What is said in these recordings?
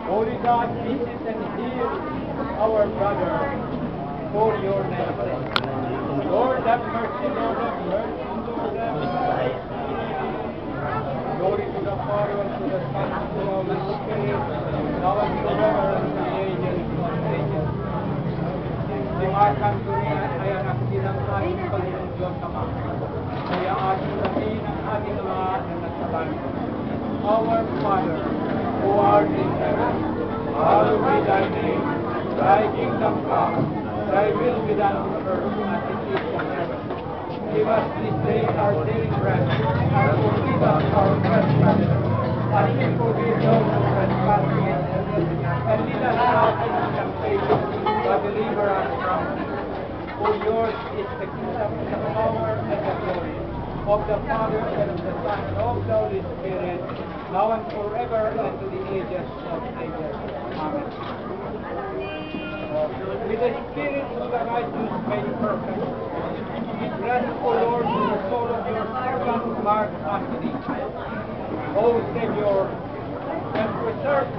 Holy God, visit and heal our brother for your name's sake. Lord, have mercy, Lord, have mercy, Lord, have mercy. Glory to the Father, and to the Son, and to the Holy Spirit, now and forever, and to the ages of ages. Si Mark Anthony ay anak ng tayong Panginoong Diyos Ama. Kaya ating sabihin ang ating Ama na nasa langit. Our Father, who art in heaven, hallowed be thy name. Thy kingdom come, thy will be done on earth as it is in heaven. Give us this day our daily bread, and forgive us our trespasses, as we forgive those who trespass against us. And lead us not into temptation, but deliver us from evil. For yours is the kingdom, the power, and the glory of the Father, and of the Son, and of the Holy Spirit, now and forever, and to the ages of ages. Amen. With the Spirit of the righteous made perfect, we bless, O Lord, the soul of your servant Mark Anthony. O Savior, and preserve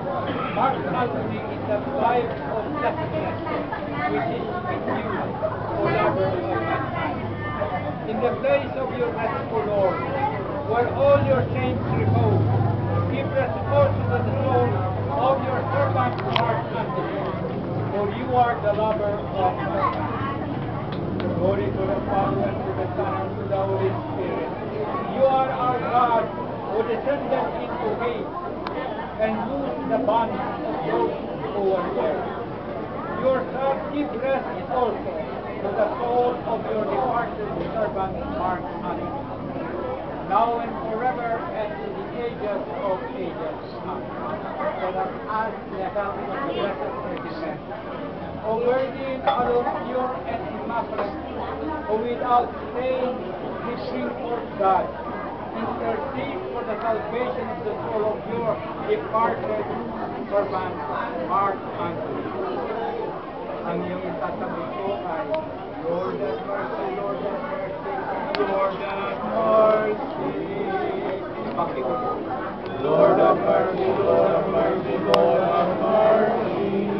Mark Anthony in the life of blessedness, which is with you, O lover of mankind. In the place of your rest, O Lord, where all your saints repose, give rest also to the soul of your servant Mark Anthony, for you are the lover of mankind. Glory to the Father, and to the Son, and to the Holy Spirit. You are our God, who descended into Hades, and loosed the bonds of those who were there. Yourself give rest also to the soul of your departed servant Mark Anthony, now and forever, and to the ages of ages. Amen. Let us ask the help of the Blessed Virgin. O Virgin, alone pure and immaculate, who without stain did bring forth God, intercede for the salvation of the soul of your departed servant Mark Anthony. Ang iyong itatanggol ko ay, Lord have mercy, Lord have mercy, Lord have mercy. Pakiulit. Lord have mercy, Lord have mercy, Lord have mercy.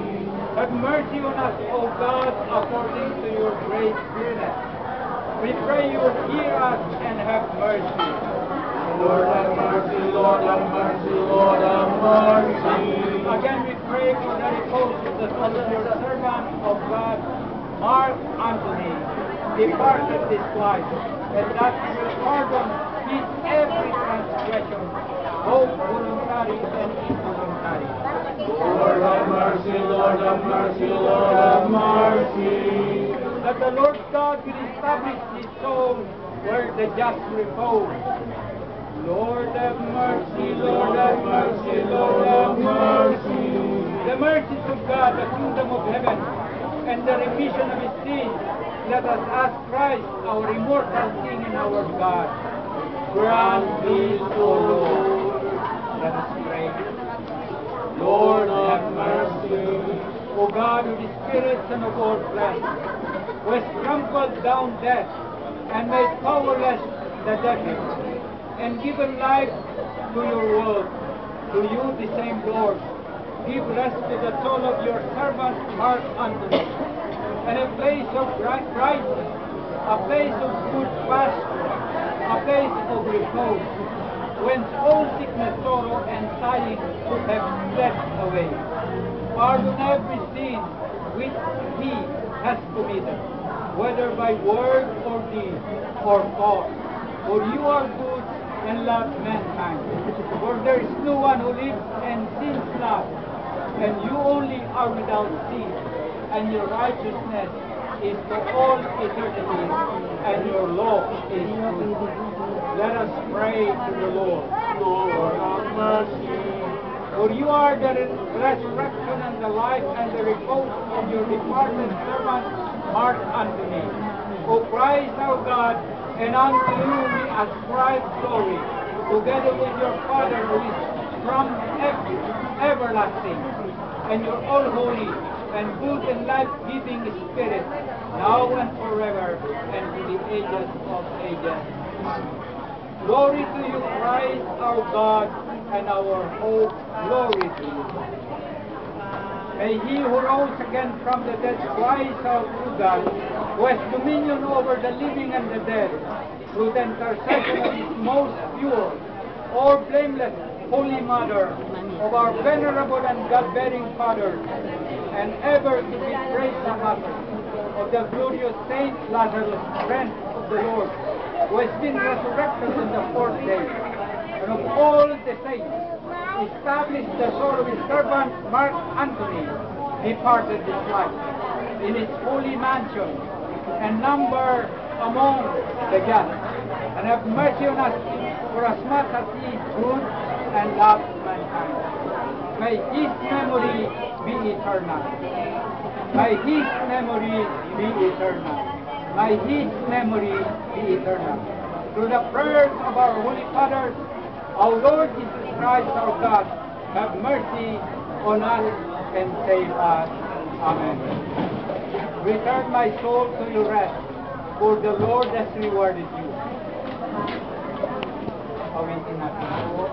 Have mercy on us, O God, according to your great goodness. We pray you hear us and have mercy. Lord have mercy, Lord have mercy, Lord have mercy. Again we pray for the repose of the soul of your servant of God, Mark Anthony, departed this life, and that he will pardon his every transgression, both voluntary and involuntary. Lord have mercy, Lord have mercy, Lord have mercy. That the Lord God will establish his soul where the just repose. Lord have mercy, Lord have mercy, Lord have mercy. The mercies of God, the kingdom of heaven, and the remission of his sins, let us ask Christ, our immortal King and our God. Grant this, O Lord. Let us pray. Lord have mercy. O God, of the spirits and of all flesh, who has trampled down death and made powerless the devil, and given life to your world, to you the same Lord, give rest to the soul of your servant Mark Anthony, and a place of brightness, a place of good pasture, a place of repose, whence all sickness, sorrow, and sighing have fled away. Pardon every sin which he has committed, whether by word or deed or thought. For you are good and love mankind. For there is no one who lives and sins not, and you only are without sin, and your righteousness is for all eternity, and your law is true. Let us pray to the Lord. Lord, have mercy. For you are the resurrection and the life and the repose of your departed servant, Mark Antony. O Christ our God, and unto you we ascribe glory, together with your Father who is from everlasting, and your all-holy and good and life-giving Spirit, now and forever, and to the ages of ages. Glory to you, Christ our God, and our hope. Glory to you. May he who rose again from the dead rise our true God, who has dominion over the living and the dead, through the intercession of his most pure, all blameless, Holy Mother, of our venerable and God-bearing fathers, and ever to be praised and honored, of the glorious Saint Lazarus, friend of the Lord, who has been resurrected on the fourth day, and of all the saints, established the soul of his servant Mark Antony, departed this life, in his holy mansion, and number among the just, and have mercy on us, for as much as he is good and loves mankind. May his memory be eternal. May his memory be eternal. May his memory be eternal. Through the prayers of our Holy Fathers, our Lord Jesus Christ, our God, have mercy on us and save us. Amen. Return my soul to your rest, for the Lord has rewarded you. Awitin natin po.